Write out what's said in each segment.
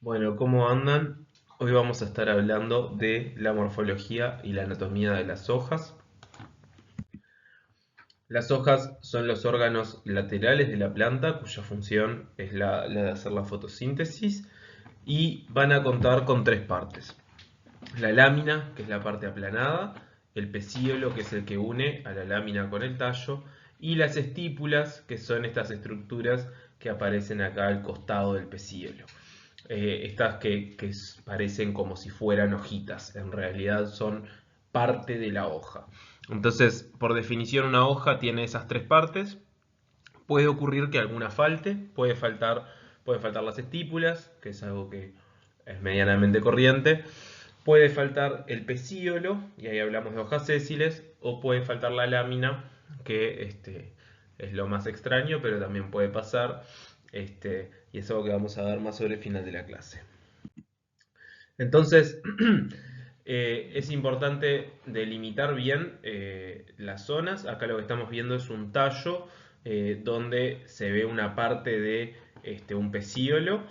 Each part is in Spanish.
Bueno, ¿cómo andan? Hoy vamos a estar hablando de la morfología y la anatomía de las hojas. Las hojas son los órganos laterales de la planta cuya función es la de hacer la fotosíntesis y van a contar con tres partes. La lámina, que es la parte aplanada, el pecíolo, que es el que une a la lámina con el tallo, y las estípulas, que son estas estructuras que aparecen acá al costado del pecíolo. Estas que parecen como si fueran hojitas, en realidad son parte de la hoja. Entonces, por definición, una hoja tiene esas tres partes. Puede ocurrir que alguna falte, pueden faltar las estípulas, que es algo que es medianamente corriente. Puede faltar el pecíolo, y ahí hablamos de hojas sésiles, o puede faltar la lámina, que es lo más extraño, pero también puede pasar, y es algo que vamos a ver más sobre el final de la clase. Entonces, es importante delimitar bien las zonas. Acá lo que estamos viendo es un tallo donde se ve una parte de un pecíolo.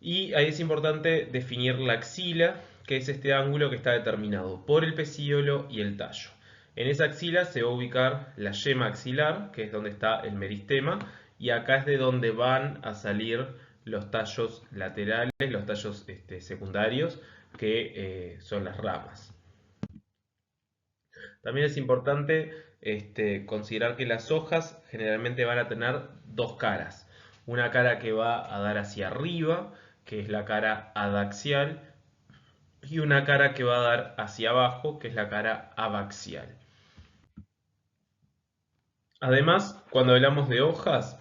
Y ahí es importante definir la axila, que es este ángulo que está determinado por el pecíolo y el tallo. En esa axila se va a ubicar la yema axilar, que es donde está el meristema, y acá es de donde van a salir los tallos laterales, los tallos secundarios, que son las ramas. También es importante considerar que las hojas generalmente van a tener dos caras. Una cara que va a dar hacia arriba, que es la cara adaxial, y una cara que va a dar hacia abajo, que es la cara abaxial. Además, cuando hablamos de hojas,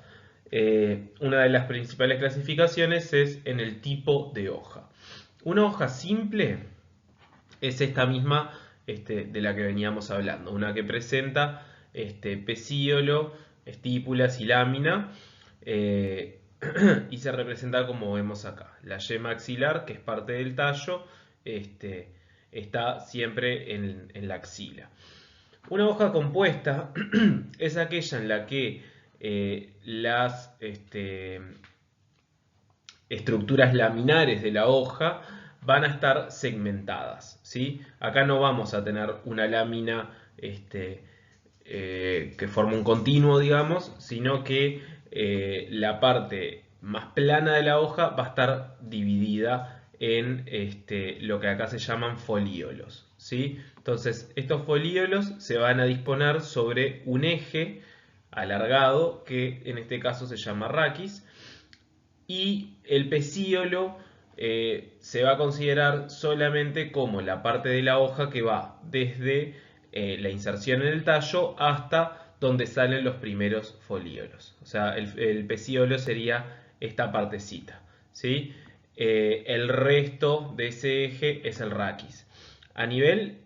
una de las principales clasificaciones es en el tipo de hoja. Una hoja simple es esta misma de la que veníamos hablando, una que presenta pecíolo, estípulas y lámina, eh, y se representa como vemos acá. La yema axilar, que es parte del tallo, este, está siempre en la axila. Una hoja compuesta es aquella en la que las estructuras laminares de la hoja van a estar segmentadas, ¿sí? Acá no vamos a tener una lámina que forma un continuo, digamos, sino que la parte más plana de la hoja va a estar dividida en lo que acá se llaman folíolos, ¿sí? Entonces, estos folíolos se van a disponer sobre un eje alargado que en este caso se llama raquis, y el pecíolo se va a considerar solamente como la parte de la hoja que va desde la inserción en el tallo hasta donde salen los primeros folíolos. O sea, el pecíolo sería esta partecita, ¿sí? El resto de ese eje es el raquis. A nivel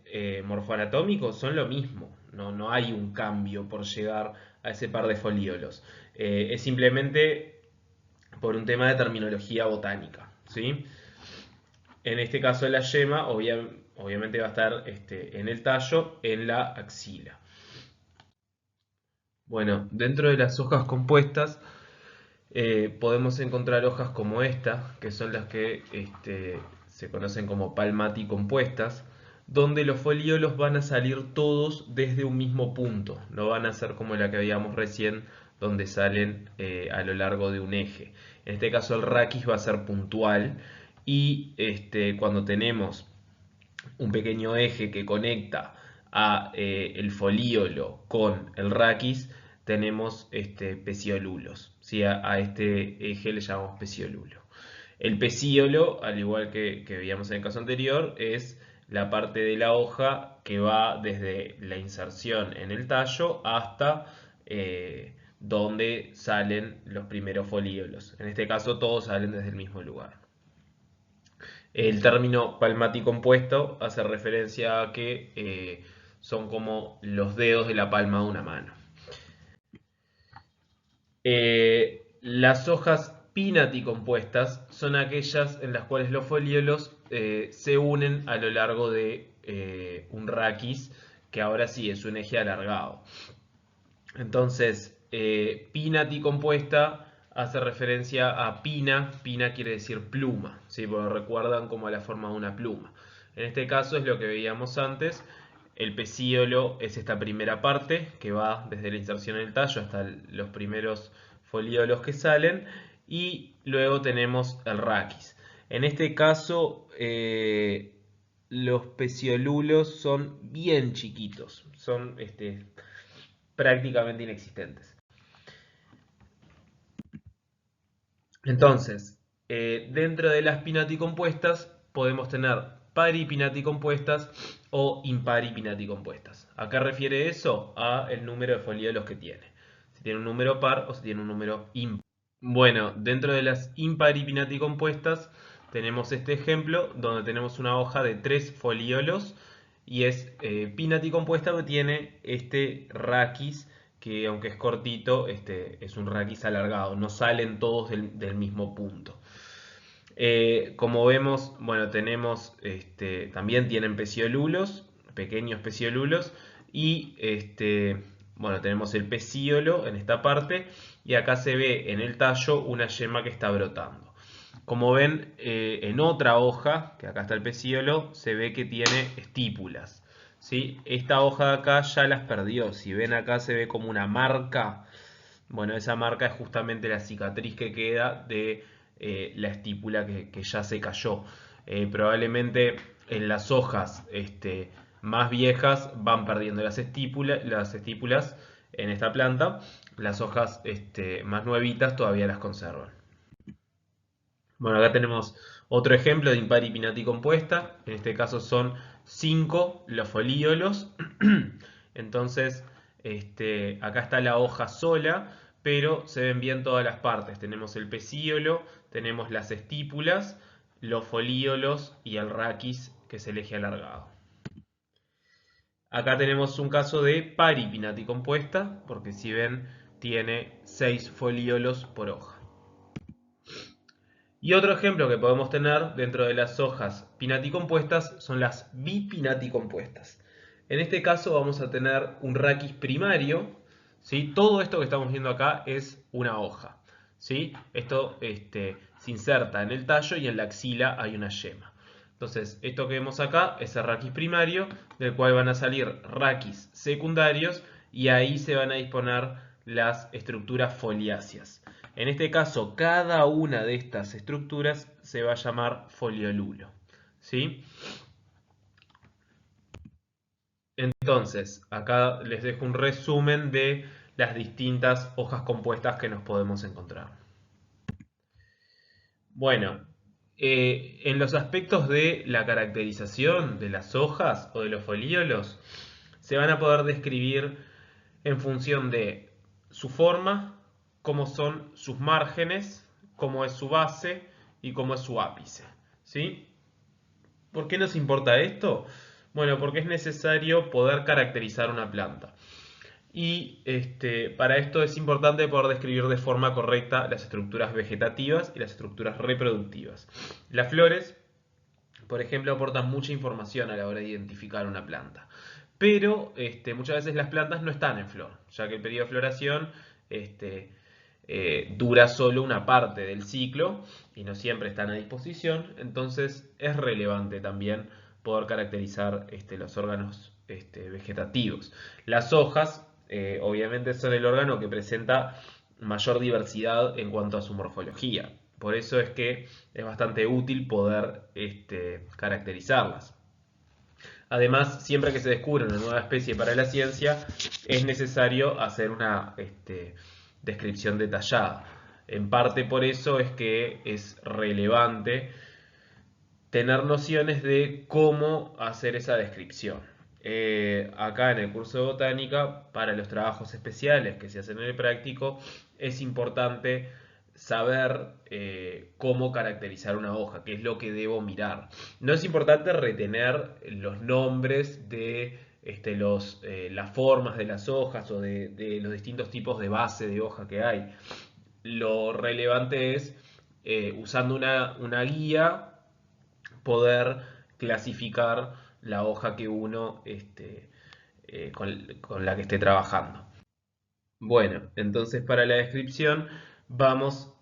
morfoanatómico son lo mismo, no hay un cambio por llegar a ese par de folíolos. Es simplemente por un tema de terminología botánica, ¿sí? En este caso la yema obviamente va a estar en el tallo, en la axila. Bueno, dentro de las hojas compuestas podemos encontrar hojas como esta, que son las que se conocen como palmaticompuestas, donde los folíolos van a salir todos desde un mismo punto, no van a ser como la que veíamos recién, donde salen a lo largo de un eje. En este caso el raquis va a ser puntual y cuando tenemos un pequeño eje que conecta a el folíolo con el raquis, tenemos peciolulos. ¿Sí? A este eje le llamamos peciolulo. El pecíolo, al igual que veíamos en el caso anterior, es la parte de la hoja que va desde la inserción en el tallo hasta donde salen los primeros folíolos. En este caso todos salen desde el mismo lugar. El término palmaticompuesto hace referencia a que son como los dedos de la palma de una mano. Las hojas pinaticompuestas son aquellas en las cuales los folíolos se unen a lo largo de un raquis, que ahora sí es un eje alargado. Entonces, pinaticompuesta hace referencia a pina. Pina quiere decir pluma, ¿sí? Porque recuerdan como la forma de una pluma. En este caso es lo que veíamos antes. El pecíolo es esta primera parte que va desde la inserción en el tallo hasta los primeros folíolos que salen. Y luego tenemos el raquis. En este caso, los peciolulos son bien chiquitos, son prácticamente inexistentes. Entonces, dentro de las pinaticompuestas podemos tener paripinaticompuestas o imparipinaticompuestas. ¿A qué refiere eso? A el número de folíolos que tiene. Si tiene un número par o si tiene un número impar. Bueno, dentro de las imparipinaticompuestas tenemos este ejemplo donde tenemos una hoja de 3 folíolos y es pinaticompuesta que tiene este raquis que aunque es cortito, es un raquis alargado, no salen todos del mismo punto. Como vemos, bueno, tenemos, también tienen peciolulos, pequeños peciolulos, y bueno, tenemos el pecíolo en esta parte, y acá se ve en el tallo una yema que está brotando. Como ven, en otra hoja, que acá está el pecíolo, se ve que tiene estípulas. ¿Sí? Esta hoja de acá ya las perdió. Si ven acá se ve como una marca. Bueno, esa marca es justamente la cicatriz que queda de la estípula que ya se cayó. Probablemente en las hojas más viejas van perdiendo las estípulas en esta planta. Las hojas más nuevitas todavía las conservan. Bueno, acá tenemos otro ejemplo de impar y pinaticompuesta. En este caso son 5 los folíolos. Entonces, acá está la hoja sola, pero se ven bien todas las partes. Tenemos el pecíolo, tenemos las estípulas, los folíolos y el raquis, que es el eje alargado. Acá tenemos un caso de paripinaticompuesta, porque si ven, tiene 6 folíolos por hoja. Y otro ejemplo que podemos tener dentro de las hojas pinaticompuestas son las bipinaticompuestas. En este caso vamos a tener un raquis primario, ¿sí? Todo esto que estamos viendo acá es una hoja, ¿sí? Esto se inserta en el tallo y en la axila hay una yema. Entonces, esto que vemos acá es el raquis primario, del cual van a salir raquis secundarios y ahí se van a disponer las estructuras foliáceas. En este caso, cada una de estas estructuras se va a llamar foliolulo, ¿sí? Entonces, acá les dejo un resumen de las distintas hojas compuestas que nos podemos encontrar. Bueno, en los aspectos de la caracterización de las hojas o de los folíolos, se van a poder describir en función de su forma, cómo son sus márgenes, cómo es su base y cómo es su ápice. ¿Sí? ¿Por qué nos importa esto? Bueno, porque es necesario poder caracterizar una planta. Y para esto es importante poder describir de forma correcta las estructuras vegetativas y las estructuras reproductivas. Las flores, por ejemplo, aportan mucha información a la hora de identificar una planta. Pero muchas veces las plantas no están en flor, ya que el periodo de floración dura solo una parte del ciclo y no siempre están a disposición. Entonces es relevante también poder caracterizar los órganos vegetativos. Las hojas, obviamente, son el órgano que presenta mayor diversidad en cuanto a su morfología. Por eso es que es bastante útil poder caracterizarlas. Además, siempre que se descubre una nueva especie para la ciencia, es necesario hacer una descripción detallada. En parte por eso es que es relevante tener nociones de cómo hacer esa descripción. Acá en el curso de botánica, para los trabajos especiales que se hacen en el práctico, es importante saber cómo caracterizar una hoja, qué es lo que debo mirar. No es importante retener los nombres de las formas de las hojas o de los distintos tipos de base de hoja que hay. Lo relevante es, usando una guía, poder clasificar la hoja que uno con la que esté trabajando. Bueno, entonces para la descripción vamos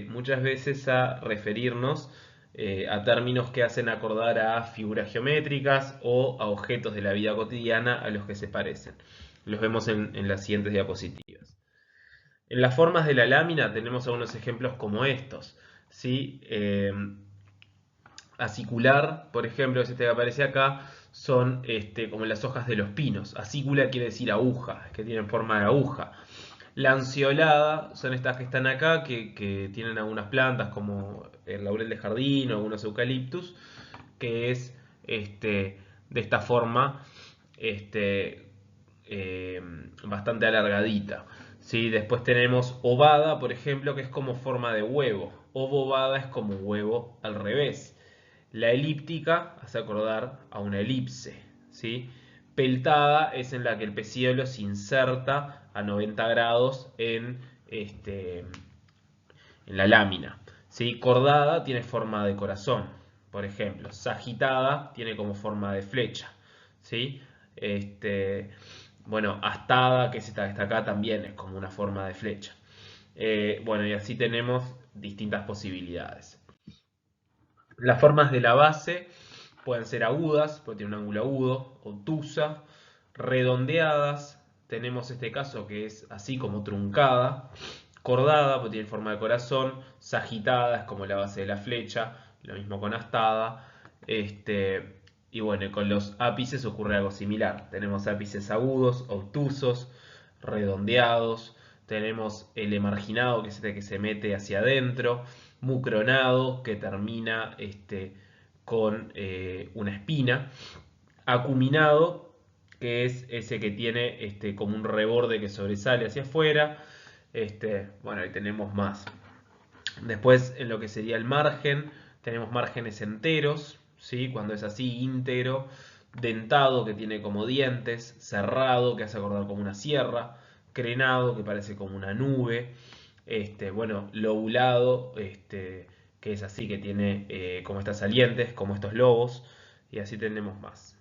muchas veces a referirnos a términos que hacen acordar a figuras geométricas o a objetos de la vida cotidiana a los que se parecen. Los vemos en las siguientes diapositivas. En las formas de la lámina tenemos algunos ejemplos como estos, ¿sí? Acicular, por ejemplo, este que aparece acá, son como las hojas de los pinos. Acícula quiere decir aguja, que tienen forma de aguja. Lanceolada son estas que están acá, que tienen algunas plantas como el laurel de jardín o algunos eucaliptus, que es de esta forma eh, bastante alargadita. ¿Sí? Después tenemos ovada, por ejemplo, que es como forma de huevo. Obovada es como huevo al revés. La elíptica hace acordar a una elipse. ¿Sí? Peltada es en la que el pecíolo se inserta a 90 grados en la lámina. ¿Sí? Cordada tiene forma de corazón, por ejemplo. Sagitada tiene como forma de flecha. ¿Sí? Bueno, astada, que es esta que está acá, también es como una forma de flecha. Bueno, y así tenemos distintas posibilidades. Las formas de la base pueden ser agudas, porque tiene un ángulo agudo, obtusa, redondeadas. Tenemos este caso que es así como truncada, cordada, porque tiene forma de corazón, sagitada, es como la base de la flecha, lo mismo con astada. Y bueno, con los ápices ocurre algo similar. Tenemos ápices agudos, obtusos, redondeados. Tenemos el emarginado, que es este que se mete hacia adentro. Mucronado, que termina con una espina. Acuminado, que es ese que tiene como un reborde que sobresale hacia afuera. Bueno, ahí tenemos más. Después, en lo que sería el margen, tenemos márgenes enteros, ¿sí? Cuando es así, íntegro, dentado, que tiene como dientes, cerrado, que hace acordar como una sierra, crenado, que parece como una nube, bueno, lobulado, que es así, que tiene como estas salientes, como estos lobos, y así tenemos más.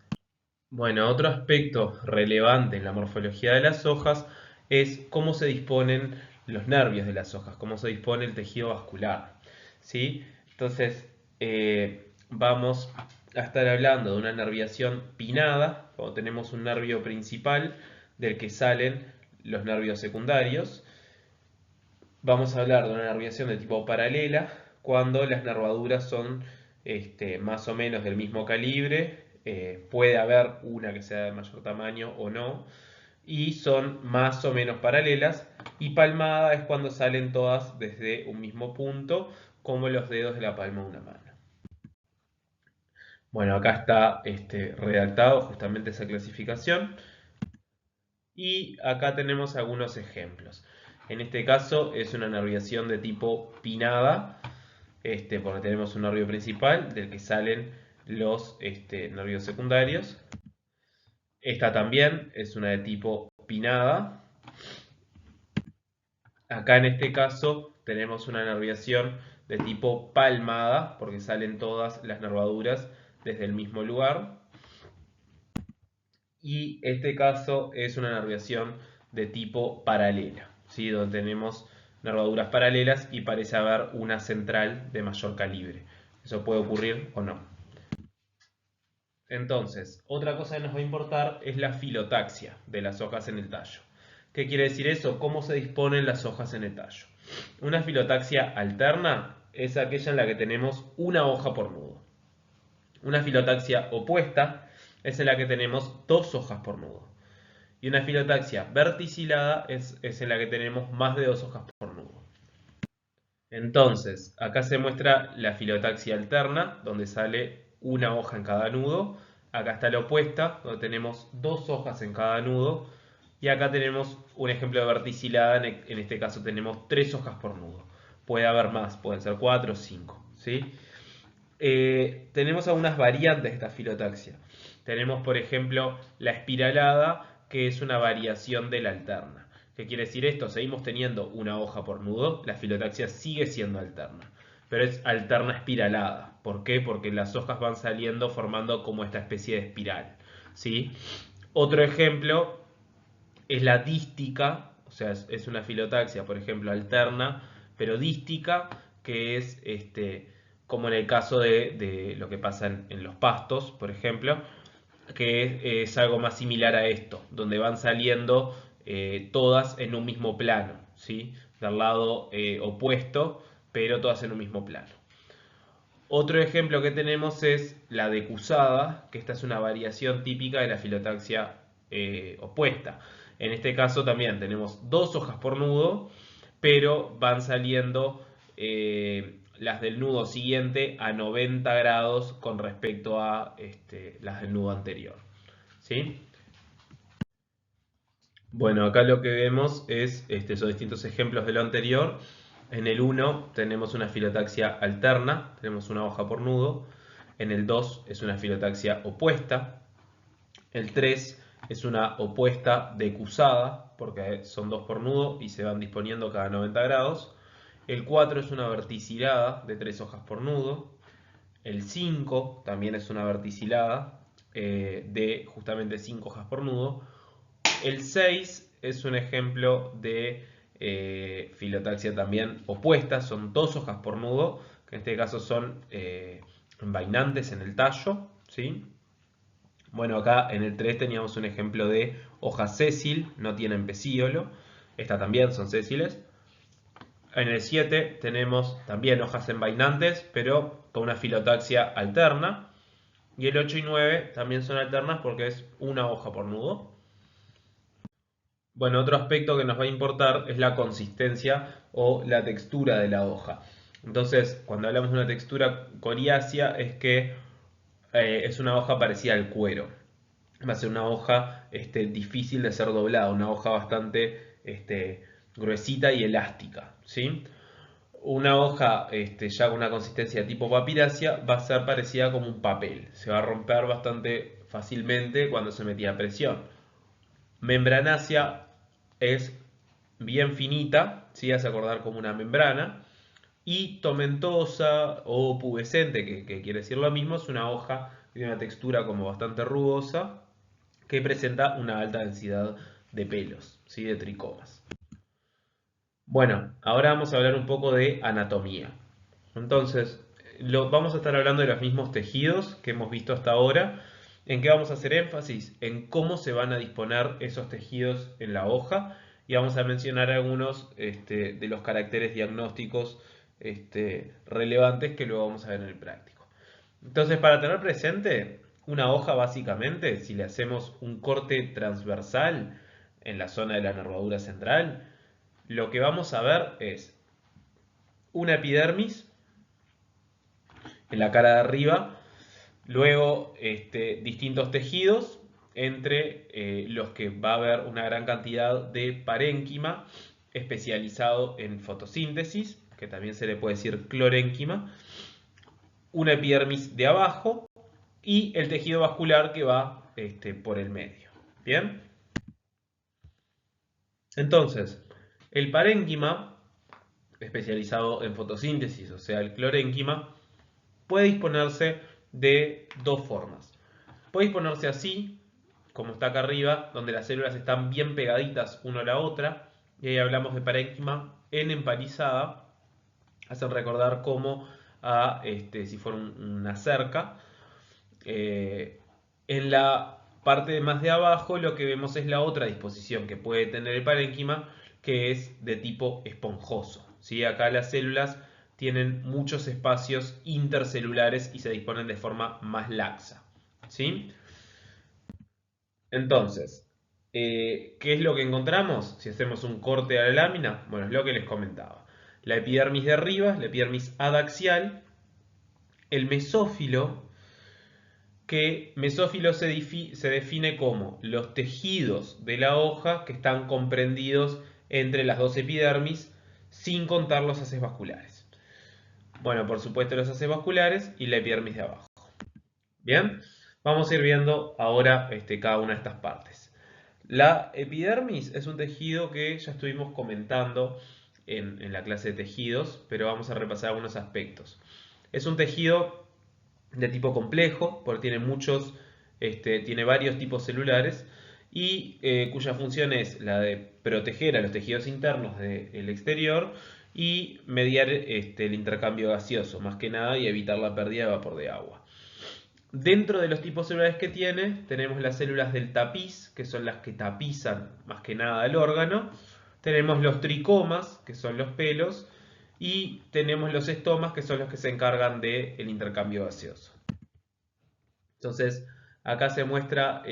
Bueno, otro aspecto relevante en la morfología de las hojas es cómo se disponen los nervios de las hojas, cómo se dispone el tejido vascular. ¿Sí? Entonces, vamos a estar hablando de una nerviación pinnada, cuando tenemos un nervio principal del que salen los nervios secundarios. Vamos a hablar de una nerviación de tipo paralela, cuando las nervaduras son más o menos del mismo calibre, puede haber una que sea de mayor tamaño o no, y son más o menos paralelas, y palmada es cuando salen todas desde un mismo punto, como los dedos de la palma de una mano. Bueno, acá está redactado justamente esa clasificación, y acá tenemos algunos ejemplos. En este caso es una nerviación de tipo pinnada, porque tenemos un nervio principal del que salen los nervios secundarios. Esta también es una de tipo pinnada. Acá en este caso tenemos una nerviación de tipo palmada, porque salen todas las nervaduras desde el mismo lugar. Y este caso es una nerviación de tipo paralela, ¿sí? Donde tenemos nervaduras paralelas y parece haber una central de mayor calibre. Eso puede ocurrir o no. Entonces, otra cosa que nos va a importar es la filotaxia de las hojas en el tallo. ¿Qué quiere decir eso? ¿Cómo se disponen las hojas en el tallo? Una filotaxia alterna es aquella en la que tenemos una hoja por nudo. Una filotaxia opuesta es en la que tenemos dos hojas por nudo. Y una filotaxia verticilada es en la que tenemos más de dos hojas por nudo. Entonces, acá se muestra la filotaxia alterna, donde sale una hoja en cada nudo. Acá está la opuesta, donde tenemos dos hojas en cada nudo. Y acá tenemos un ejemplo de verticilada, en este caso tenemos tres hojas por nudo. Puede haber más, pueden ser cuatro o cinco, ¿sí? Tenemos algunas variantes de esta filotaxia. Tenemos, por ejemplo, la espiralada, que es una variación de la alterna. ¿Qué quiere decir esto? Seguimos teniendo una hoja por nudo, la filotaxia sigue siendo alterna, pero es alterna espiralada. ¿Por qué? Porque las hojas van saliendo formando como esta especie de espiral, ¿sí? Otro ejemplo es la dística, o sea, es una filotaxia, por ejemplo, alterna, pero dística, que es como en el caso de lo que pasa en los pastos, por ejemplo, que es algo más similar a esto, donde van saliendo todas en un mismo plano, ¿sí? Del lado opuesto, pero todas en un mismo plano. Otro ejemplo que tenemos es la decusada, que esta es una variación típica de la filotaxia opuesta. En este caso también tenemos dos hojas por nudo, pero van saliendo las del nudo siguiente a 90 grados con respecto a las del nudo anterior. ¿Sí? Bueno, acá lo que vemos es son distintos ejemplos de lo anterior. En el 1 tenemos una filotaxia alterna, tenemos una hoja por nudo. En el 2 es una filotaxia opuesta. El 3 es una opuesta decusada, porque son dos por nudo y se van disponiendo cada 90 grados. El 4 es una verticilada de 3 hojas por nudo. El 5 también es una verticilada de justamente 5 hojas por nudo. El 6 es un ejemplo de filotaxia también opuesta, son dos hojas por nudo, que en este caso son envainantes en el tallo, ¿sí? Bueno, acá en el 3 teníamos un ejemplo de hoja sésil, no tienen pecíolo, estas también son sésiles. En el 7 tenemos también hojas envainantes, pero con una filotaxia alterna. Y el 8 y 9 también son alternas porque es una hoja por nudo. Bueno, otro aspecto que nos va a importar es la consistencia o la textura de la hoja. Entonces, cuando hablamos de una textura coriácea es que es una hoja parecida al cuero. Va a ser una hoja difícil de ser doblada, una hoja bastante gruesita y elástica, ¿sí? Una hoja ya con una consistencia tipo papirácea va a ser parecida como un papel. Se va a romper bastante fácilmente cuando se metía a presión. Membranácea es bien finita, ¿sí? Hace acordar como una membrana. Y tomentosa o pubescente, que quiere decir lo mismo, es una hoja que tiene una textura como bastante rugosa, que presenta una alta densidad de pelos, ¿sí? De tricomas. Bueno, ahora vamos a hablar un poco de anatomía. Entonces, vamos a estar hablando de los mismos tejidos que hemos visto hasta ahora. ¿En qué vamos a hacer énfasis? En cómo se van a disponer esos tejidos en la hoja y vamos a mencionar algunos de los caracteres diagnósticos relevantes que luego vamos a ver en el práctico. Entonces, para tener presente, una hoja básicamente, si le hacemos un corte transversal en la zona de la nervadura central, lo que vamos a ver es una epidermis en la cara de arriba, luego distintos tejidos, entre los que va a haber una gran cantidad de parénquima especializado en fotosíntesis, que también se le puede decir clorénquima, una epidermis de abajo y el tejido vascular que va por el medio. ¿Bien? Entonces, el parénquima, especializado en fotosíntesis, o sea, el clorénquima, puede disponerse de dos formas. Puede disponerse así, como está acá arriba, donde las células están bien pegaditas una a la otra, y ahí hablamos de parénquima en empalizada, hacen recordar como si fuera una cerca. En la parte más de abajo lo que vemos es la otra disposición que puede tener el parénquima, que es de tipo esponjoso, ¿sí? Acá las células tienen muchos espacios intercelulares y se disponen de forma más laxa, ¿sí? Entonces, ¿qué es lo que encontramos si hacemos un corte a la lámina? Bueno, es lo que les comentaba. La epidermis de arriba, la epidermis adaxial, el mesófilo, que mesófilo se define como los tejidos de la hoja que están comprendidos entre las dos epidermis, sin contar los haces vasculares. Bueno, por supuesto los haces vasculares y la epidermis de abajo. Bien, vamos a ir viendo ahora cada una de estas partes. La epidermis es un tejido que ya estuvimos comentando en la clase de tejidos, pero vamos a repasar algunos aspectos. Es un tejido de tipo complejo, porque tiene varios tipos celulares y cuya función es la de proteger a los tejidos internos del exterior y mediar el intercambio gaseoso, más que nada, y evitar la pérdida de vapor de agua. Dentro de los tipos celulares que tiene, tenemos las células del tapiz, que son las que tapizan más que nada el órgano. Tenemos los tricomas, que son los pelos. Y tenemos los estomas, que son los que se encargan del intercambio gaseoso. Entonces, acá se muestra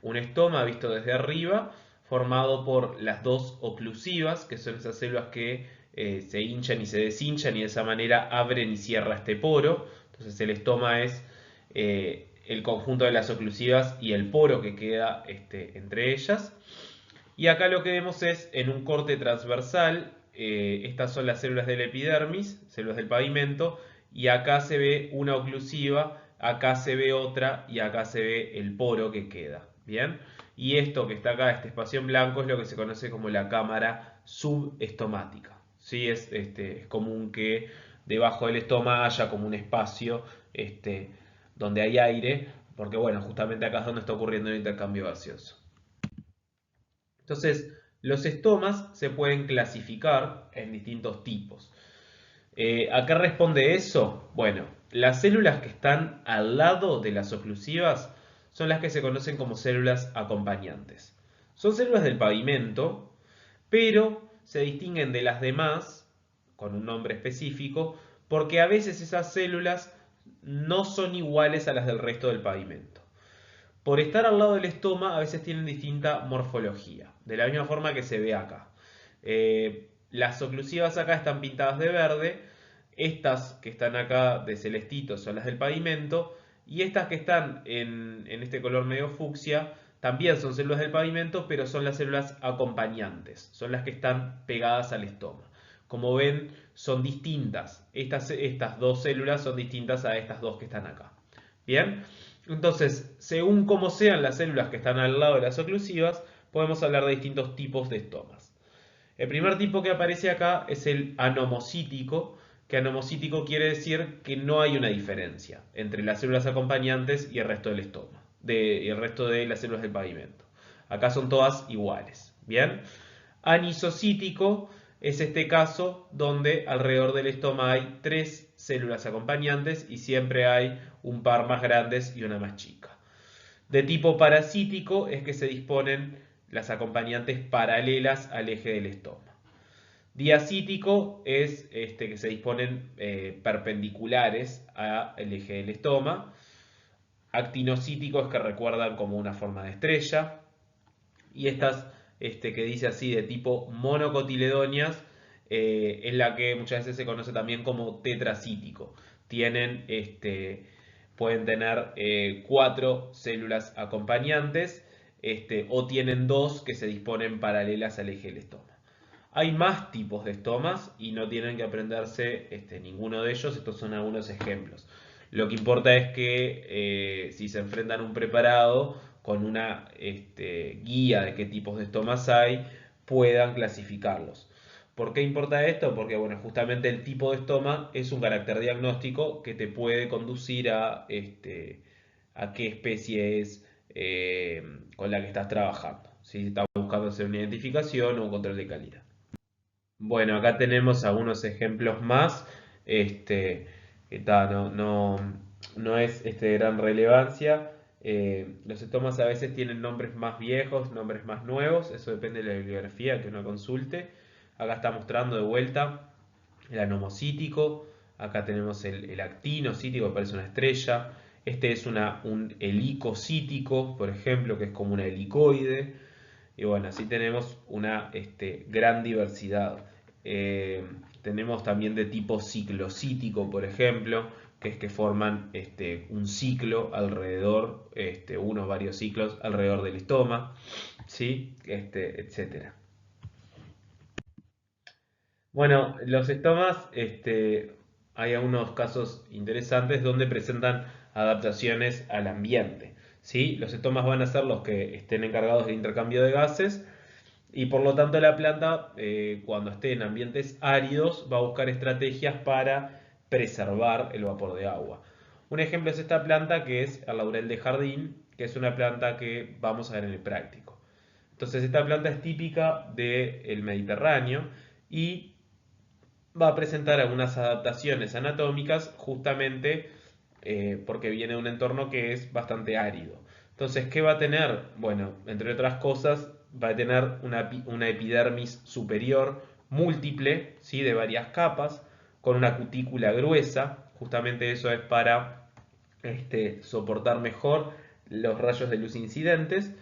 un estoma visto desde arriba, formado por las dos oclusivas, que son esas células que se hinchan y se deshinchan y de esa manera abren y cierran este poro. Entonces, el estoma es el conjunto de las oclusivas y el poro que queda entre ellas. Y acá lo que vemos es en un corte transversal, estas son las células del epidermis, células del pavimento, y acá se ve una oclusiva, acá se ve otra y acá se ve el poro que queda. ¿Bien? Y esto que está acá, este espacio en blanco, es lo que se conoce como la cámara subestomática. ¿Sí? Es común que debajo del estoma haya como un espacio donde hay aire, porque bueno, justamente acá es donde está ocurriendo el intercambio gaseoso. Entonces, los estomas se pueden clasificar en distintos tipos. ¿A qué responde eso? Bueno, las células que están al lado de las oclusivas son las que se conocen como células acompañantes. Son células del pavimento, pero se distinguen de las demás con un nombre específico porque a veces esas células no son iguales a las del resto del pavimento. Por estar al lado del estoma, a veces tienen distinta morfología, de la misma forma que se ve acá. Las oclusivas acá están pintadas de verde, estas que están acá de celestito son las del pavimento, y estas que están en este color medio fucsia también son células del pavimento, pero son las células acompañantes, son las que están pegadas al estoma. Como ven, son distintas. Estas dos células son distintas a estas dos que están acá. Bien, entonces, según cómo sean las células que están al lado de las oclusivas, podemos hablar de distintos tipos de estomas. El primer tipo que aparece acá es el anomocítico, que anomocítico quiere decir que no hay una diferencia entre las células acompañantes y el resto del estoma, y el resto de las células del pavimento. Acá son todas iguales. Bien, anisocítico es este caso donde alrededor del estoma hay 3 células acompañantes y siempre hay un par más grandes y una más chica. De tipo parasítico es que se disponen las acompañantes paralelas al eje del estoma. Diacítico es que se disponen perpendiculares al eje del estoma. Actinocítico es que recuerdan como una forma de estrella. Y estas que dice así de tipo monocotiledonias es la que muchas veces se conoce también como tetracítico. Pueden tener 4 células acompañantes o tienen 2 que se disponen paralelas al eje del estoma. Hay más tipos de estomas y no tienen que aprenderse ninguno de ellos. Estos son algunos ejemplos. Lo que importa es que si se enfrentan a un preparado con una guía de qué tipos de estomas hay, puedan clasificarlos. ¿Por qué importa esto? Porque bueno, justamente el tipo de estoma es un carácter diagnóstico que te puede conducir a qué especie es con la que estás trabajando. Si estás buscando hacer una identificación o un control de calidad. Bueno, acá tenemos algunos ejemplos más. Que no es de gran relevancia. Los estomas a veces tienen nombres más viejos, nombres más nuevos. Eso depende de la bibliografía que uno consulte. Acá está mostrando de vuelta el anomocítico. Acá tenemos el actinocítico, que parece una estrella. Este es un helicocítico, por ejemplo, que es como una helicoide. Y bueno, así tenemos una gran diversidad. Tenemos también de tipo ciclocítico, por ejemplo, que es que forman un ciclo alrededor, unos varios ciclos alrededor del estoma, ¿sí? Etcétera. Bueno, los estomas, hay algunos casos interesantes donde presentan adaptaciones al ambiente. ¿Sí? Los estomas van a ser los que estén encargados del intercambio de gases y por lo tanto la planta, cuando esté en ambientes áridos, va a buscar estrategias para preservar el vapor de agua. Un ejemplo es esta planta que es el laurel de jardín, que es una planta que vamos a ver en el práctico. Entonces esta planta es típica del Mediterráneo y va a presentar algunas adaptaciones anatómicas justamente porque viene de un entorno que es bastante árido. Entonces, ¿qué va a tener? Bueno, entre otras cosas, va a tener una epidermis superior múltiple, ¿sí? De varias capas, con una cutícula gruesa. Justamente eso es para soportar mejor los rayos de luz incidentes.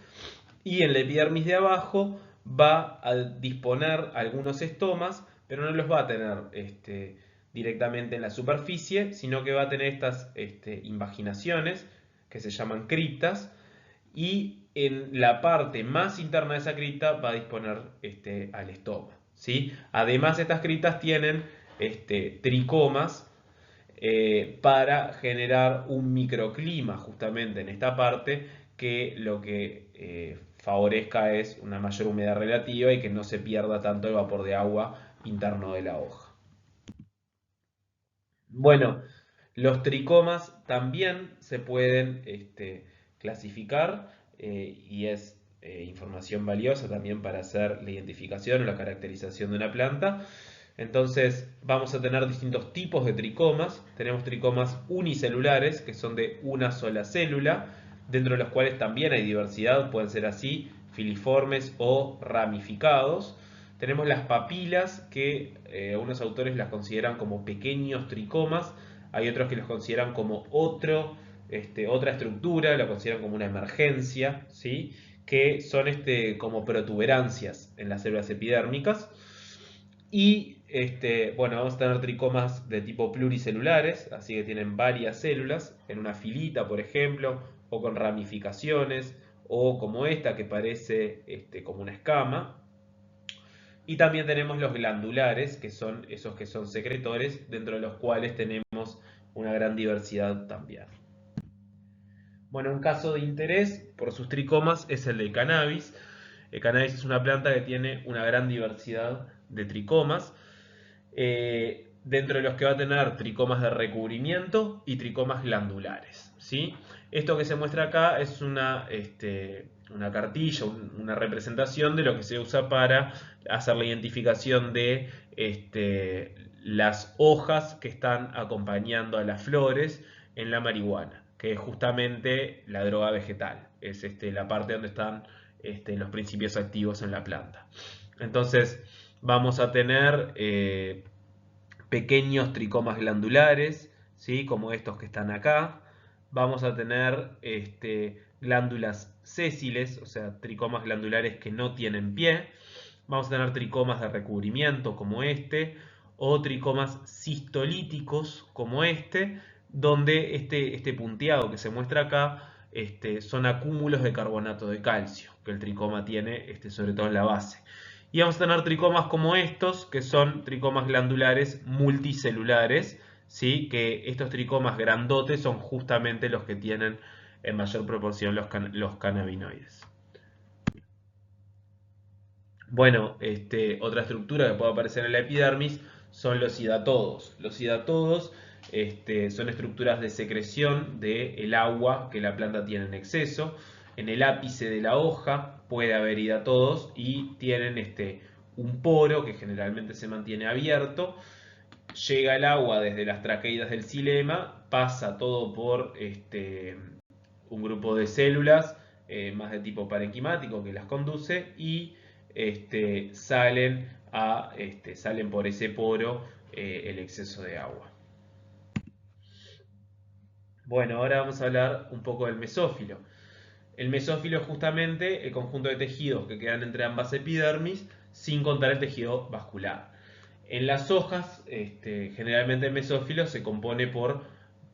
Y en la epidermis de abajo va a disponer algunos estomas, pero no los va a tener directamente en la superficie, sino que va a tener estas invaginaciones que se llaman criptas, y en la parte más interna de esa cripta va a disponer al estoma, ¿sí? Además, estas criptas tienen tricomas para generar un microclima justamente en esta parte, que lo que favorezca es una mayor humedad relativa y que no se pierda tanto el vapor de agua interno de la hoja. Bueno, los tricomas también se pueden clasificar y es información valiosa también para hacer la identificación o la caracterización de una planta. Entonces vamos a tener distintos tipos de tricomas. Tenemos tricomas unicelulares, que son de una sola célula, dentro de los cuales también hay diversidad, pueden ser así, filiformes o ramificados. Tenemos las papilas, que algunos autores las consideran como pequeños tricomas, hay otros que los consideran como otra estructura, lo consideran como una emergencia, ¿sí? Que son como protuberancias en las células epidérmicas. Y bueno, vamos a tener tricomas de tipo pluricelulares, así que tienen varias células en una filita, por ejemplo, o con ramificaciones, o como esta que parece como una escama. Y también tenemos los glandulares, que son esos que son secretores, dentro de los cuales tenemos una gran diversidad también. Bueno, un caso de interés por sus tricomas es el del cannabis. El cannabis es una planta que tiene una gran diversidad de tricomas, dentro de los que va a tener tricomas de recubrimiento y tricomas glandulares, ¿sí? Esto que se muestra acá es una cartilla, una representación de lo que se usa para hacer la identificación de las hojas que están acompañando a las flores en la marihuana, que es justamente la droga vegetal, es la parte donde están los principios activos en la planta. Entonces vamos a tener pequeños tricomas glandulares, ¿sí? Como estos que están acá. Vamos a tener glándulas sésiles, o sea, tricomas glandulares que no tienen pie. Vamos a tener tricomas de recubrimiento como o tricomas cistolíticos como donde este punteado que se muestra acá son acúmulos de carbonato de calcio que el tricoma tiene, sobre todo en la base. Y vamos a tener tricomas como estos, que son tricomas glandulares multicelulares, ¿sí? Que estos tricomas grandotes son justamente los que tienen en mayor proporción los cannabinoides. Bueno, otra estructura que puede aparecer en la epidermis son los hidatodos. Los hidatodos son estructuras de secreción del agua que la planta tiene en exceso. En el ápice de la hoja puede haber hidatodos y tienen un poro que generalmente se mantiene abierto. Llega el agua desde las traqueidas del xilema, pasa todo por un grupo de células más de tipo parenquimático que las conduce y salen por ese poro el exceso de agua. Bueno, ahora vamos a hablar un poco del mesófilo. El mesófilo es justamente el conjunto de tejidos que quedan entre ambas epidermis, sin contar el tejido vascular. En las hojas, generalmente el mesófilo se compone por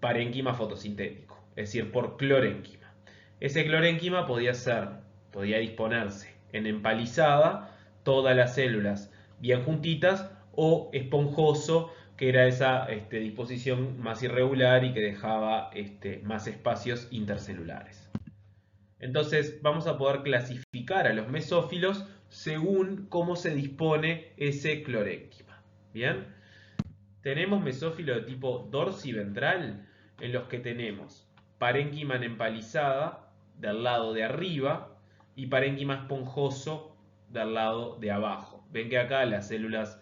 parénquima fotosintético, es decir, por clorénquima. Ese clorénquima podía disponerse en empalizada, todas las células bien juntitas, o esponjoso, que era esa disposición más irregular y que dejaba más espacios intercelulares. Entonces vamos a poder clasificar a los mesófilos según cómo se dispone ese clorénquima. Bien, tenemos mesófilo de tipo dorsiventral, en los que tenemos parénquima en empalizada del lado de arriba y parénquima esponjoso del lado de abajo. Ven que acá las células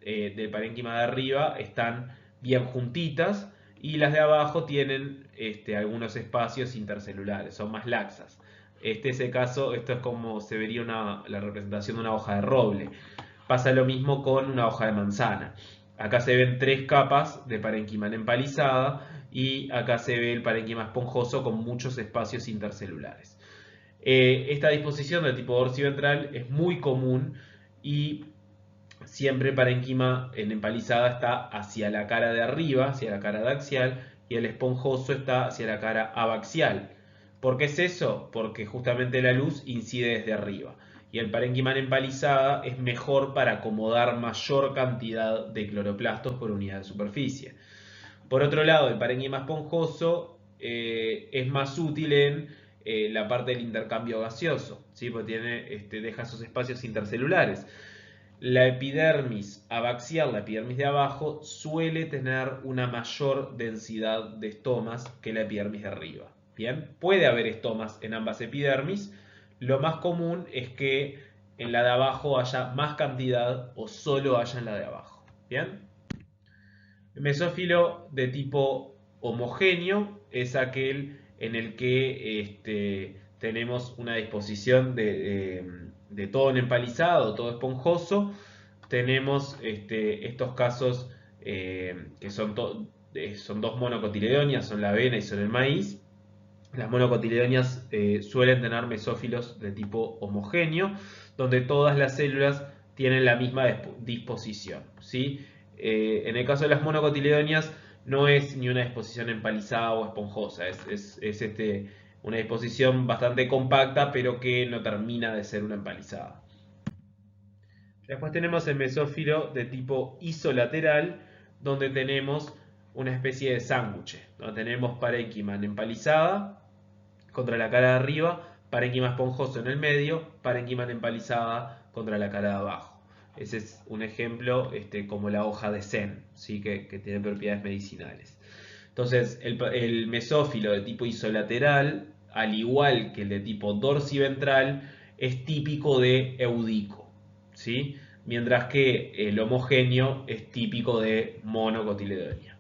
del parénquima de arriba están bien juntitas y las de abajo tienen algunos espacios intercelulares, son más laxas. Este es el caso, esto es como se vería la representación de una hoja de roble. Pasa lo mismo con una hoja de manzana. Acá se ven tres capas de parénquima empalizada y acá se ve el parénquima esponjoso con muchos espacios intercelulares. Esta disposición del tipo dorsiventral es muy común y siempre el parénquima en empalizada está hacia la cara de arriba, hacia la cara daxial, y el esponjoso está hacia la cara abaxial. ¿Por qué es eso? Porque justamente la luz incide desde arriba. Y el parénquima en empalizada es mejor para acomodar mayor cantidad de cloroplastos por unidad de superficie. Por otro lado, el parénquima esponjoso es más útil en la parte del intercambio gaseoso, ¿sí? Porque deja esos espacios intercelulares. La epidermis abaxial, la epidermis de abajo, suele tener una mayor densidad de estomas que la epidermis de arriba. Bien, puede haber estomas en ambas epidermis. Lo más común es que en la de abajo haya más cantidad o solo haya en la de abajo. Bien. El mesófilo de tipo homogéneo es aquel en el que tenemos una disposición de todo en empalizado, todo esponjoso. Tenemos estos casos que son dos monocotiledonias, son la avena y son el maíz. Las monocotiledonias suelen tener mesófilos de tipo homogéneo, donde todas las células tienen la misma disposición, ¿sí? En el caso de las monocotiledonias no es ni una disposición empalizada o esponjosa, es una disposición bastante compacta, pero que no termina de ser una empalizada. Después tenemos el mesófilo de tipo isolateral, donde tenemos una especie de sándwich, donde tenemos parénquima empalizada contra la cara de arriba, parénquima esponjoso en el medio, parénquima empalizada contra la cara de abajo. Ese es un ejemplo como la hoja de Zen, ¿sí? que tiene propiedades medicinales. Entonces, el mesófilo de tipo isolateral, al igual que el de tipo dorsiventral, es típico de Eudicco, ¿sí? Mientras que el homogéneo es típico de monocotiledonia.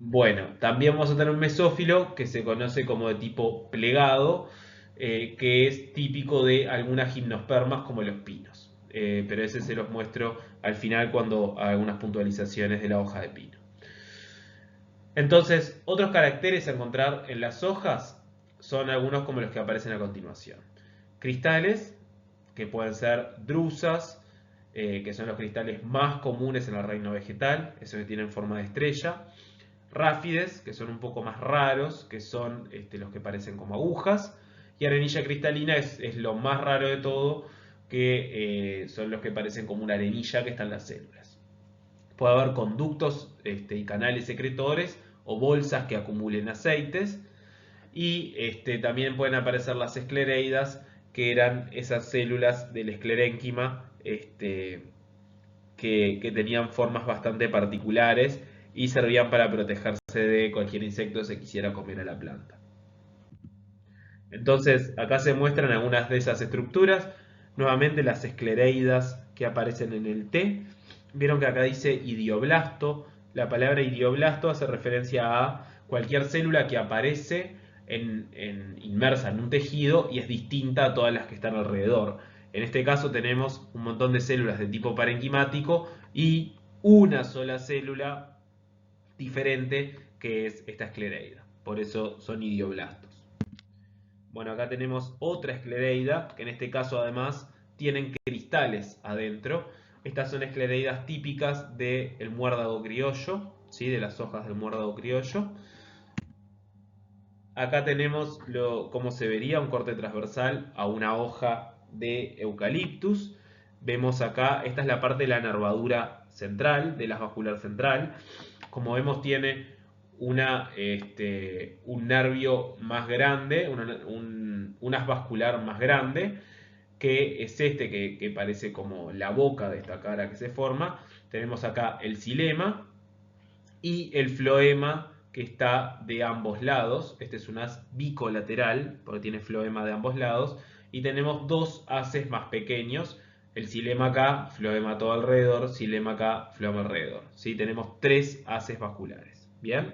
Bueno, también vamos a tener un mesófilo que se conoce como de tipo plegado, que es típico de algunas gimnospermas como los pinos. Pero ese se los muestro al final cuando haga algunas puntualizaciones de la hoja de pino. Entonces, otros caracteres a encontrar en las hojas son algunos como los que aparecen a continuación. Cristales, que pueden ser drusas, que son los cristales más comunes en el reino vegetal, esos que tienen forma de estrella. Ráfides, que son un poco más raros, que son los que parecen como agujas. Y arenilla cristalina es lo más raro de todo, que son los que parecen como una arenilla que está en las células. Puede haber conductos y canales secretores o bolsas que acumulen aceites. Y también pueden aparecer las esclereidas, que eran esas células del esclerénquima que tenían formas bastante particulares y servían para protegerse de cualquier insecto que se quisiera comer a la planta. Entonces, acá se muestran algunas de esas estructuras. Nuevamente las esclereidas que aparecen en el T. Vieron que acá dice idioblasto. La palabra idioblasto hace referencia a cualquier célula que aparece inmersa en un tejido y es distinta a todas las que están alrededor. En este caso tenemos un montón de células de tipo parenquimático y una sola célula diferente que es esta esclereida. Por eso son idioblastos. Bueno, acá tenemos otra esclereida, que en este caso además tienen cristales adentro. Estas son esclereidas típicas del muérdago criollo, ¿sí? De las hojas del muérdago criollo. Acá tenemos cómo se vería un corte transversal a una hoja de eucaliptus. Vemos acá, esta es la parte de la nervadura central, de la vascular central. Como vemos tiene un nervio más grande, un haz vascular más grande, que es que parece como la boca de esta cara que se forma. Tenemos acá el xilema y el floema que está de ambos lados. Este es un haz bicolateral, porque tiene floema de ambos lados. Y tenemos dos haces más pequeños, El xilema acá, floema todo alrededor, xilema acá, floema alrededor. ¿Sí? Tenemos 3 haces vasculares. ¿Bien?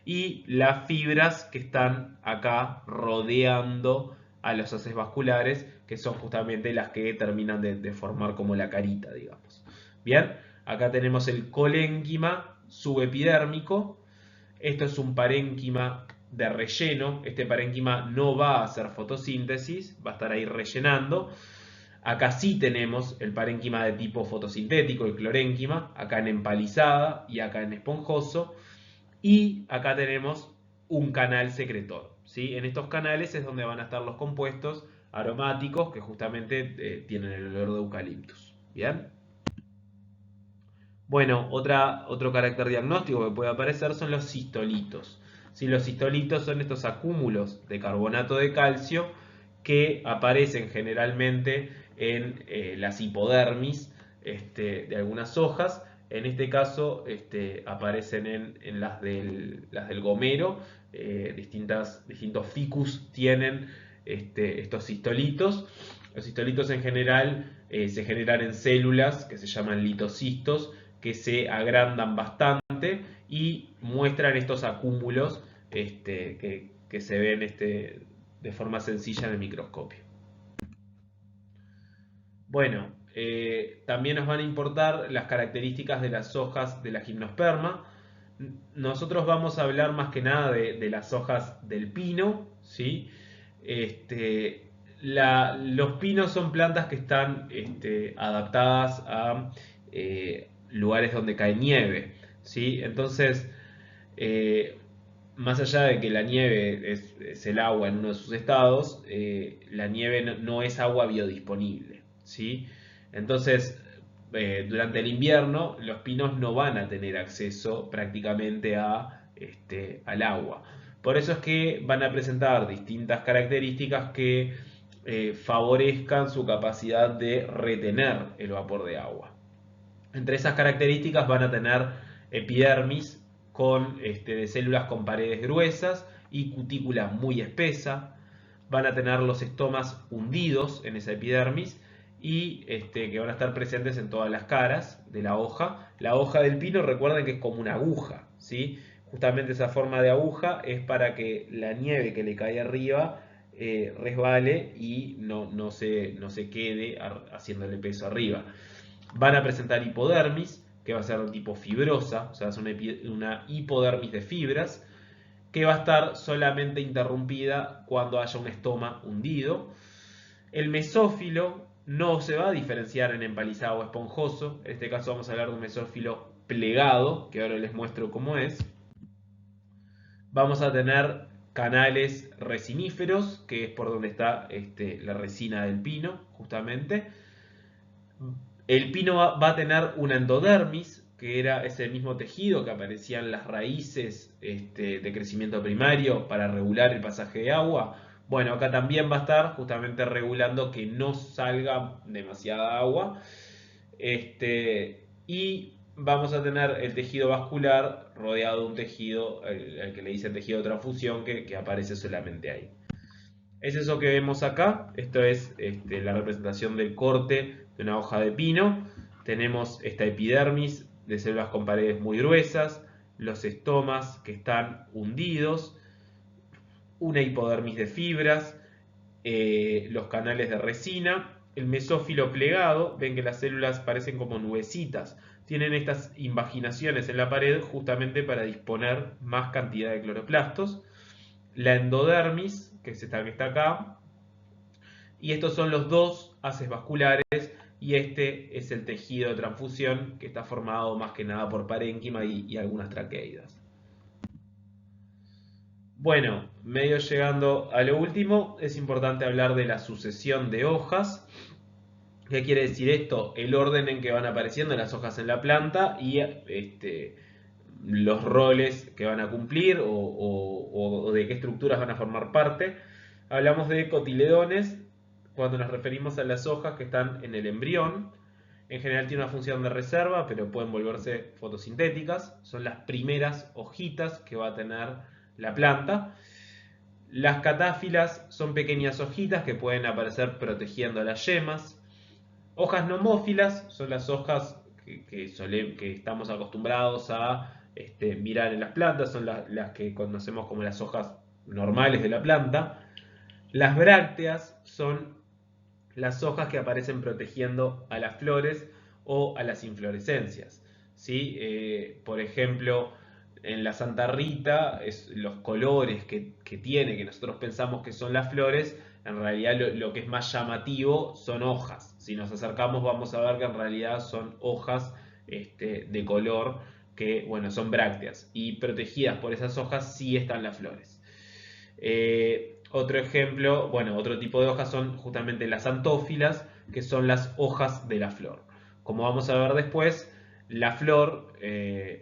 Y las fibras que están acá rodeando a los haces vasculares, que son justamente las que terminan de formar como la carita, digamos. Bien, acá tenemos el colénquima subepidérmico. Esto es un parénquima de relleno. Este parénquima no va a hacer fotosíntesis, va a estar ahí rellenando. Acá sí tenemos el parénquima de tipo fotosintético, el clorénquima, acá en empalizada y acá en esponjoso. Y acá tenemos un canal secretor. ¿Sí? En estos canales es donde van a estar los compuestos aromáticos que justamente tienen el olor de eucaliptus. ¿Bien? Bueno, otro carácter diagnóstico que puede aparecer son los cistolitos. ¿Sí? Los cistolitos son estos acúmulos de carbonato de calcio que aparecen generalmente en las hipodermis de algunas hojas. En este caso aparecen en las del gomero. Distintos ficus tienen estos cistolitos. Los cistolitos en general se generan en células que se llaman litocistos, que se agrandan bastante y muestran estos acúmulos que se ven de forma sencilla en el microscopio. Bueno, también nos van a importar las características de las hojas de la gimnosperma. Nosotros vamos a hablar más que nada de las hojas del pino, ¿sí? Los pinos son plantas que están adaptadas a lugares donde cae nieve, ¿sí? Entonces, eh, más allá de que la nieve es el agua en uno de sus estados, la nieve no es agua biodisponible, ¿sí? Entonces, durante el invierno, los pinos no van a tener acceso prácticamente al agua. Por eso es que van a presentar distintas características que favorezcan su capacidad de retener el vapor de agua. Entre esas características van a tener epidermis de células con paredes gruesas y cutícula muy espesa. Van a tener los estomas hundidos en esa epidermis y que van a estar presentes en todas las caras de la hoja. La hoja del pino, recuerden que es como una aguja, ¿sí? Justamente esa forma de aguja es para que la nieve que le cae arriba resbale y no se quede haciéndole peso arriba. Van a presentar hipodermis, que va a ser de tipo fibrosa, o sea, es una hipodermis de fibras, que va a estar solamente interrumpida cuando haya un estoma hundido. El mesófilo no se va a diferenciar en empalizado o esponjoso. En este caso vamos a hablar de un mesófilo plegado, que ahora les muestro cómo es. Vamos a tener canales resiníferos, que es por donde está la resina del pino, justamente. El pino va a tener una endodermis, que era ese mismo tejido que aparecía en las raíces de crecimiento primario para regular el pasaje de agua. Bueno, acá también va a estar justamente regulando que no salga demasiada agua. Y vamos a tener el tejido vascular rodeado de un tejido, al que le dicen tejido de transfusión, que aparece solamente ahí. Es eso que vemos acá. Esto es la representación del corte de una hoja de pino. Tenemos esta epidermis de células con paredes muy gruesas, los estomas que están hundidos, una hipodermis de fibras, los canales de resina, el mesófilo plegado. Ven que las células parecen como nubecitas. Tienen estas invaginaciones en la pared justamente para disponer más cantidad de cloroplastos. La endodermis, que es esta que está acá, y estos son los dos haces vasculares, y este es el tejido de transfusión, que está formado más que nada por parénquima y algunas traqueidas. Bueno, medio llegando a lo último, es importante hablar de la sucesión de hojas. ¿Qué quiere decir esto? El orden en que van apareciendo las hojas en la planta y los roles que van a cumplir o de qué estructuras van a formar parte. Hablamos de cotiledones cuando nos referimos a las hojas que están en el embrión. En general tiene una función de reserva, pero pueden volverse fotosintéticas. Son las primeras hojitas que va a tener la planta. Las catáfilas son pequeñas hojitas que pueden aparecer protegiendo las yemas. Hojas nomófilas son las hojas que estamos acostumbrados a mirar en las plantas, son las que conocemos como las hojas normales de la planta. Las brácteas son las hojas que aparecen protegiendo a las flores o a las inflorescencias. ¿Sí? Por ejemplo, en la Santa Rita, los colores que tiene, que nosotros pensamos que son las flores, en realidad lo que es más llamativo son hojas. Si nos acercamos vamos a ver que en realidad son hojas de color que, bueno, son brácteas. Y protegidas por esas hojas sí están las flores. Otro ejemplo, bueno, otro tipo de hojas son justamente las antófilas, que son las hojas de la flor. Como vamos a ver después, la flor,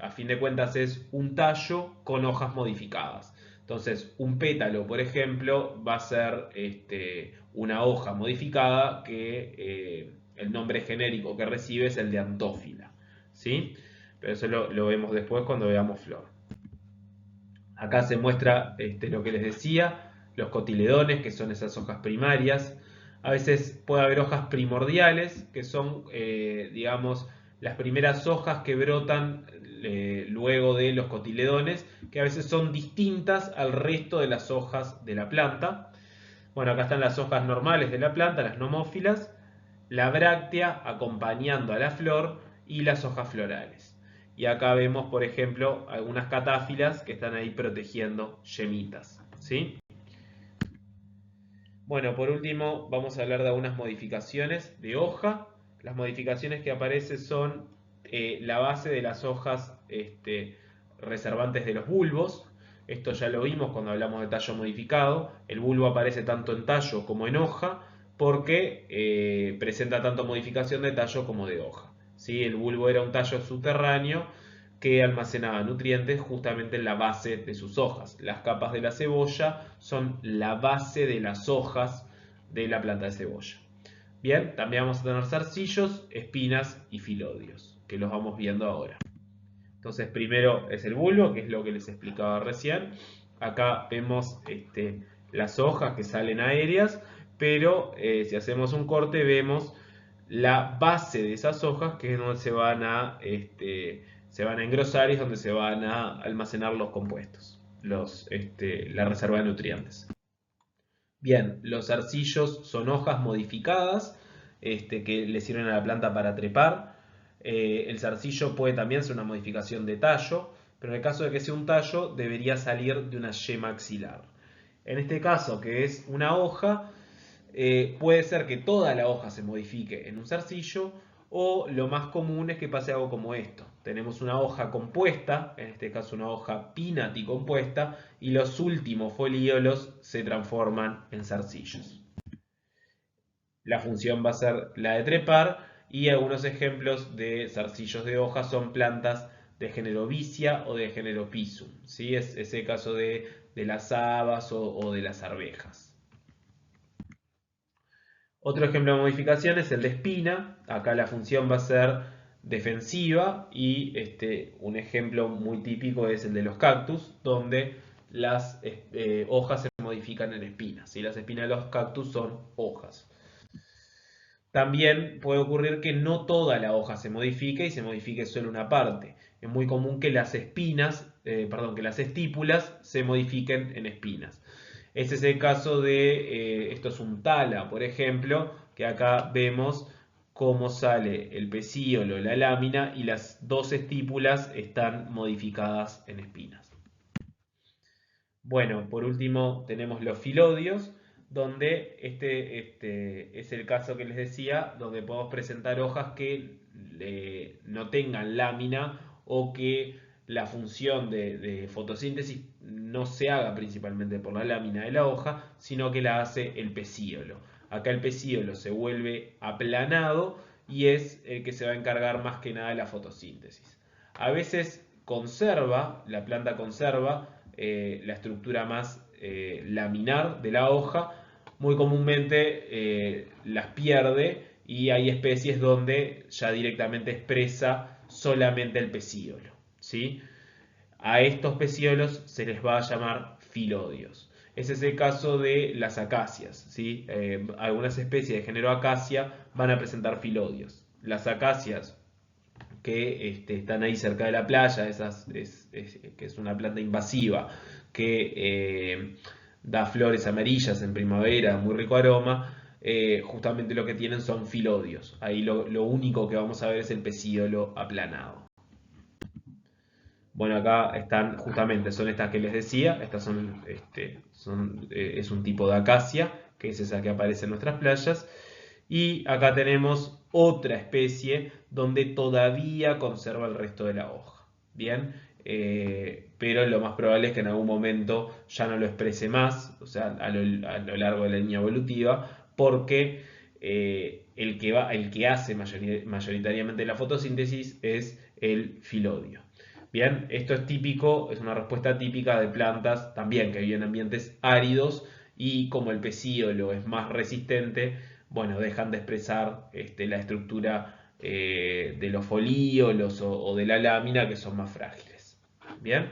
a fin de cuentas, es un tallo con hojas modificadas. Entonces, un pétalo, por ejemplo, va a ser una hoja modificada que el nombre genérico que recibe es el de antófila. ¿Sí? Pero eso lo vemos después cuando veamos flor. Acá se muestra lo que les decía, los cotiledones, que son esas hojas primarias. A veces puede haber hojas primordiales, que son, digamos, las primeras hojas que brotan luego de los cotiledones, que a veces son distintas al resto de las hojas de la planta. Bueno, acá están las hojas normales de la planta, las nomófilas, la bráctea acompañando a la flor y las hojas florales. Y acá vemos, por ejemplo, algunas catáfilas que están ahí protegiendo yemitas. ¿Sí? Bueno, por último vamos a hablar de algunas modificaciones de hoja. Las modificaciones que aparecen son la base de las hojas reservantes de los bulbos. Esto ya lo vimos cuando hablamos de tallo modificado. El bulbo aparece tanto en tallo como en hoja porque presenta tanto modificación de tallo como de hoja. ¿Sí? El bulbo era un tallo subterráneo que almacenaba nutrientes justamente en la base de sus hojas. Las capas de la cebolla son la base de las hojas de la planta de cebolla. Bien, también vamos a tener zarcillos, espinas y filodios, que los vamos viendo ahora. Entonces, primero es el bulbo, que es lo que les explicaba recién. Acá vemos las hojas que salen aéreas, pero si hacemos un corte vemos la base de esas hojas, que es donde se van a engrosar y es donde se van a almacenar los compuestos, la reserva de nutrientes. Bien, los zarcillos son hojas modificadas que le sirven a la planta para trepar. El zarcillo puede también ser una modificación de tallo, pero en el caso de que sea un tallo debería salir de una yema axilar. En este caso, que es una hoja, puede ser que toda la hoja se modifique en un zarcillo o lo más común es que pase algo como esto. Tenemos una hoja compuesta, en este caso una hoja pinaticompuesta, y los últimos folíolos se transforman en zarcillos. La función va a ser la de trepar y algunos ejemplos de zarcillos de hoja son plantas de género Vicia o de género Pisum. ¿Sí? Es el caso de las habas o de las arvejas. Otro ejemplo de modificación es el de espina. Acá la función va a ser defensiva y un ejemplo muy típico es el de los cactus, donde las hojas se modifican en espinas. ¿Sí? Las espinas de los cactus son hojas. También puede ocurrir que no toda la hoja se modifique y se modifique solo una parte. Es muy común que las que las estípulas se modifiquen en espinas. Este es el caso de, esto es un tala, por ejemplo, que acá vemos cómo sale el pecíolo, la lámina y las dos estípulas están modificadas en espinas. Bueno, por último tenemos los filodios, donde este es el caso que les decía, donde podemos presentar hojas que no tengan lámina o que la función de fotosíntesis no se haga principalmente por la lámina de la hoja, sino que la hace el pecíolo. Acá el pecíolo se vuelve aplanado y es el que se va a encargar más que nada de la fotosíntesis. A veces la planta conserva la estructura más laminar de la hoja, muy comúnmente las pierde y hay especies donde ya directamente expresa solamente el pecíolo. ¿Sí? A estos pecíolos se les va a llamar filodios. Ese es el caso de las acacias, ¿sí? Algunas especies de género acacia van a presentar filodios. Las acacias que están ahí cerca de la playa, que es una planta invasiva que da flores amarillas en primavera, muy rico aroma, justamente lo que tienen son filodios. Ahí lo único que vamos a ver es el pecíolo aplanado. Bueno, acá están justamente, son estas que les decía, estas es un tipo de acacia, que es esa que aparece en nuestras playas. Y acá tenemos otra especie donde todavía conserva el resto de la hoja. Bien, pero lo más probable es que en algún momento ya no lo exprese más, o sea, a lo largo de la línea evolutiva, porque el que hace mayoritariamente la fotosíntesis es el filodio. Bien, esto es típico, es una respuesta típica de plantas también que viven en ambientes áridos y como el pecíolo es más resistente, bueno, dejan de expresar la estructura de los folíolos o de la lámina que son más frágiles. Bien.